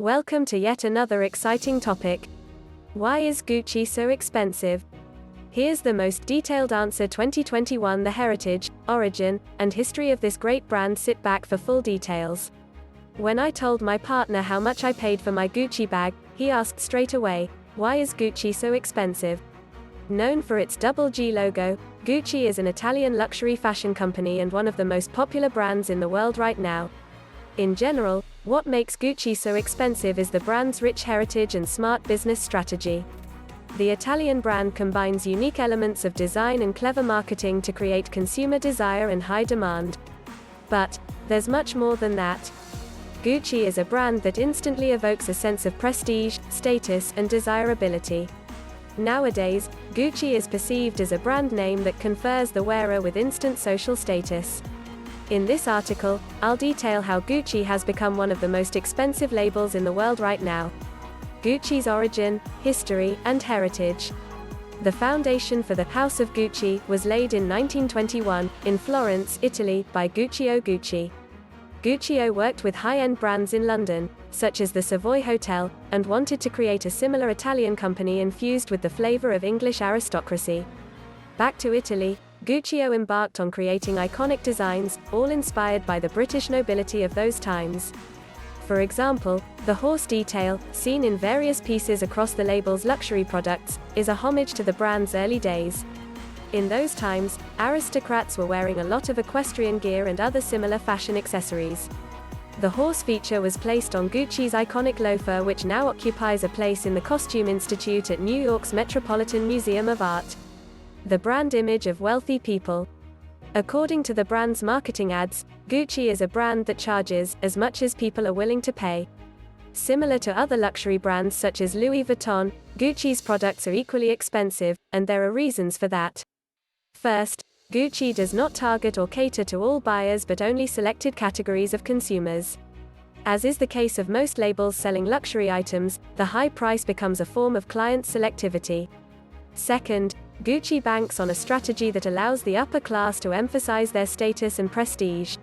Welcome to yet another exciting topic. Why is Gucci so expensive? Here's the most detailed answer. 2021. The heritage, origin, and history of this great brand. Sit back for full details. When I told my partner how much I paid for my Gucci bag, he asked straight away, why is Gucci so expensive? Known for its double G logo, Gucci is an Italian luxury fashion company and one of the most popular brands in the world right now. In general, what makes Gucci so expensive is the brand's rich heritage and smart business strategy. The Italian brand combines unique elements of design and clever marketing to create consumer desire and high demand. But there's much more than that. Gucci is a brand that instantly evokes a sense of prestige, status, and desirability. Nowadays, Gucci is perceived as a brand name that confers the wearer with instant social status. In this article, I'll detail how Gucci has become one of the most expensive labels in the world right now. Gucci's origin, history, and heritage. The foundation for the House of Gucci was laid in 1921, in Florence, Italy, by Guccio Gucci. Guccio worked with high-end brands in London, such as the Savoy Hotel, and wanted to create a similar Italian company infused with the flavor of English aristocracy. Back to Italy, Guccio embarked on creating iconic designs, all inspired by the British nobility of those times. For example, the horse detail, seen in various pieces across the label's luxury products, is a homage to the brand's early days. In those times, aristocrats were wearing a lot of equestrian gear and other similar fashion accessories. The horse feature was placed on Gucci's iconic loafer, which now occupies a place in the Costume Institute at New York's Metropolitan Museum of Art. The brand image of wealthy people. According to the brand's marketing ads, Gucci is a brand that charges as much as people are willing to pay. Similar to other luxury brands such as Louis Vuitton, Gucci's products are equally expensive, and there are reasons for that. First, Gucci does not target or cater to all buyers but only selected categories of consumers. As is the case of most labels selling luxury items, the high price becomes a form of client selectivity. Second, Gucci banks on a strategy that allows the upper class to emphasize their status and prestige.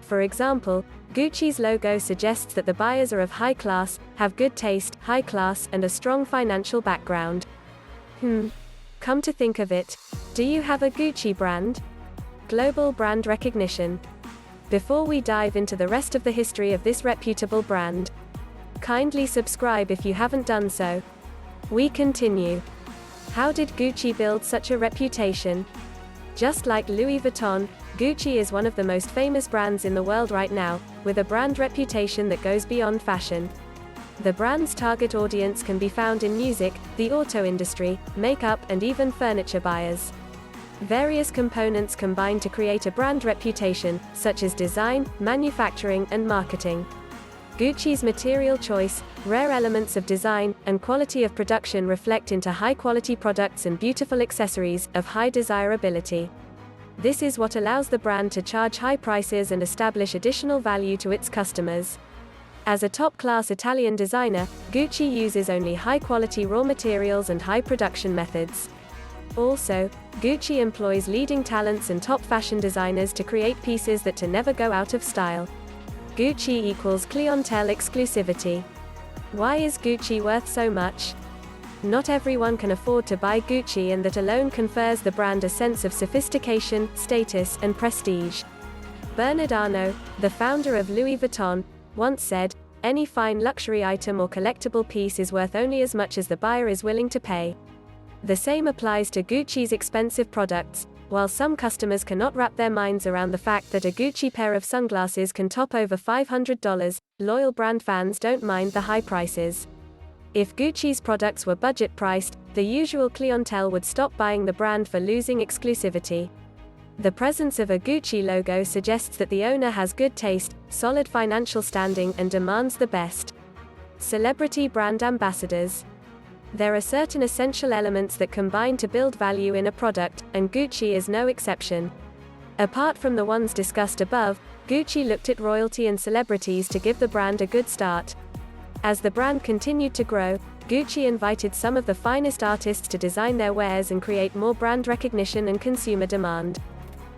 For example, Gucci's logo suggests that the buyers are of high class, have good taste, high class, and a strong financial background. Come to think of it, do you have a Gucci brand? Global brand recognition. Before we dive into the rest of the history of this reputable brand, kindly subscribe if you haven't done so. We continue. How did Gucci build such a reputation? Just like Louis Vuitton, Gucci is one of the most famous brands in the world right now, with a brand reputation that goes beyond fashion. The brand's target audience can be found in music, the auto industry, makeup, and even furniture buyers. Various components combine to create a brand reputation, such as design, manufacturing, and marketing. Gucci's material choice, rare elements of design, and quality of production reflect into high-quality products and beautiful accessories of high desirability. This is what allows the brand to charge high prices and establish additional value to its customers. As a top-class Italian designer, Gucci uses only high-quality raw materials and high production methods. Also, Gucci employs leading talents and top fashion designers to create pieces that never go out of style. Gucci equals clientele exclusivity. Why is Gucci worth so much? Not everyone can afford to buy Gucci, and that alone confers the brand a sense of sophistication, status, and prestige. Bernard Arnault, the founder of Louis Vuitton, once said, "Any fine luxury item or collectible piece is worth only as much as the buyer is willing to pay." The same applies to Gucci's expensive products. While some customers cannot wrap their minds around the fact that a Gucci pair of sunglasses can top over $500, loyal brand fans don't mind the high prices. If Gucci's products were budget-priced, the usual clientele would stop buying the brand for losing exclusivity. The presence of a Gucci logo suggests that the owner has good taste, solid financial standing, and demands the best. Celebrity brand ambassadors. There are certain essential elements that combine to build value in a product, and Gucci is no exception. Apart from the ones discussed above, Gucci looked at royalty and celebrities to give the brand a good start. As the brand continued to grow, Gucci invited some of the finest artists to design their wares and create more brand recognition and consumer demand.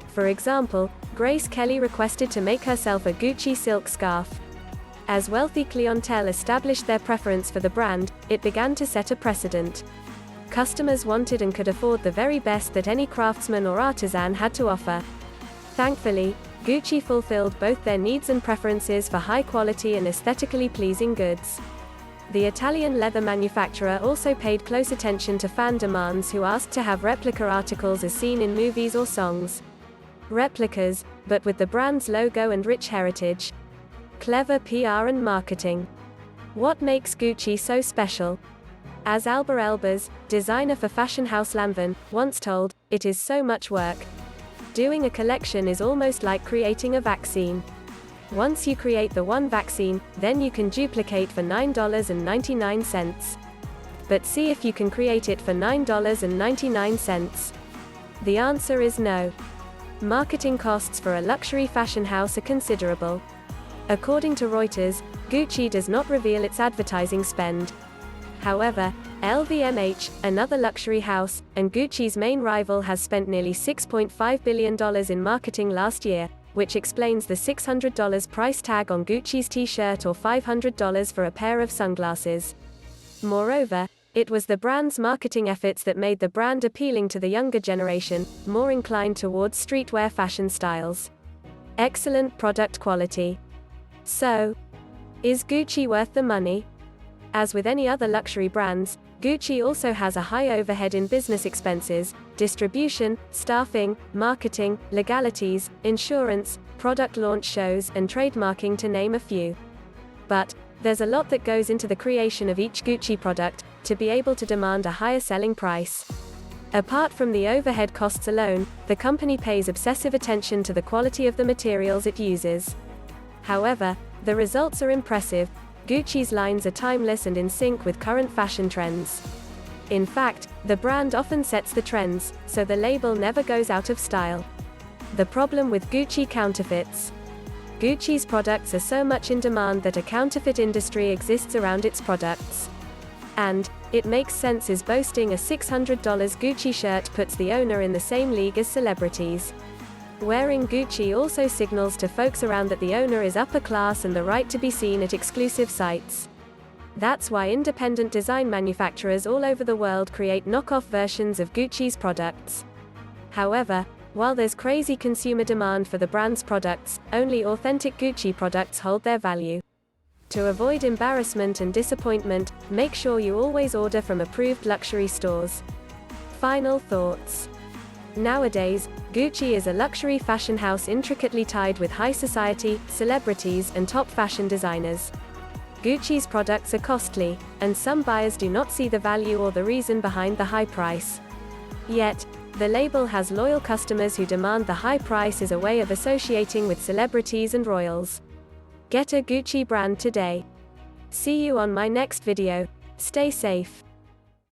For example, Grace Kelly requested to make herself a Gucci silk scarf. As wealthy clientele established their preference for the brand, it began to set a precedent. Customers wanted and could afford the very best that any craftsman or artisan had to offer. Thankfully, Gucci fulfilled both their needs and preferences for high quality and aesthetically pleasing goods. The Italian leather manufacturer also paid close attention to fan demands who asked to have replica articles as seen in movies or songs. Replicas, but with the brand's logo and rich heritage. Clever PR and marketing. What makes Gucci so special? As Alba Elbaz, designer for fashion house Lanvin, once told, "It is so much work. Doing a collection is almost like creating a vaccine. Once you create the one vaccine, then you can duplicate for $9.99. But see if you can create it for $9.99. The answer is no. Marketing costs for a luxury fashion house are considerable. According to Reuters, Gucci does not reveal its advertising spend. However, LVMH, another luxury house, and Gucci's main rival has spent nearly $6.5 billion in marketing last year, which explains the $600 price tag on Gucci's t-shirt or $500 for a pair of sunglasses. Moreover, it was the brand's marketing efforts that made the brand appealing to the younger generation, more inclined towards streetwear fashion styles. Excellent product quality. So, is Gucci worth the money? As with any other luxury brands, Gucci also has a high overhead in business expenses, distribution, staffing, marketing, legalities, insurance, product launch shows, and trademarking to name a few. But there's a lot that goes into the creation of each Gucci product to be able to demand a higher selling price. Apart from the overhead costs alone, the company pays obsessive attention to the quality of the materials it uses. However, the results are impressive. Gucci's lines are timeless and in sync with current fashion trends. In fact, the brand often sets the trends, so the label never goes out of style. The problem with Gucci counterfeits. Gucci's products are so much in demand that a counterfeit industry exists around its products. And it makes sense, as boasting a $600 Gucci shirt puts the owner in the same league as celebrities. Wearing Gucci also signals to folks around that the owner is upper class and the right to be seen at exclusive sites. That's why independent design manufacturers all over the world create knockoff versions of Gucci's products. However, while there's crazy consumer demand for the brand's products, only authentic Gucci products hold their value. To avoid embarrassment and disappointment, make sure you always order from approved luxury stores. Final thoughts. Nowadays, Gucci is a luxury fashion house intricately tied with high society, celebrities, and top fashion designers. Gucci's products are costly, and some buyers do not see the value or the reason behind the high price. Yet, the label has loyal customers who demand the high price as a way of associating with celebrities and royals. Get a Gucci brand today. See you on my next video. Stay safe.